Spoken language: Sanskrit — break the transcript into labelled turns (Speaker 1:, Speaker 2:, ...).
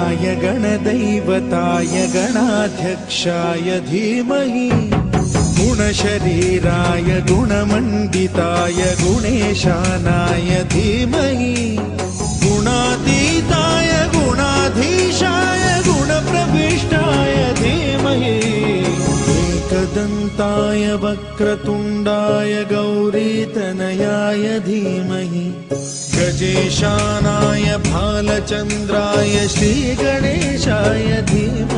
Speaker 1: गणाध्यक्षाय गणदैवताय गणाध्यक्षाय धीमहि गुणशरीराय गुणमण्डिताय गुणेशानाय धीमहि गुणातीताय गुणाधीशाय गुणप्रविष्टाय धीमहि एकदन्ताय वक्रतुण्डाय गौरीतनयाय धीमहि गजेशानाय भालचन्द्राय श्रीगणेशाय धीमहि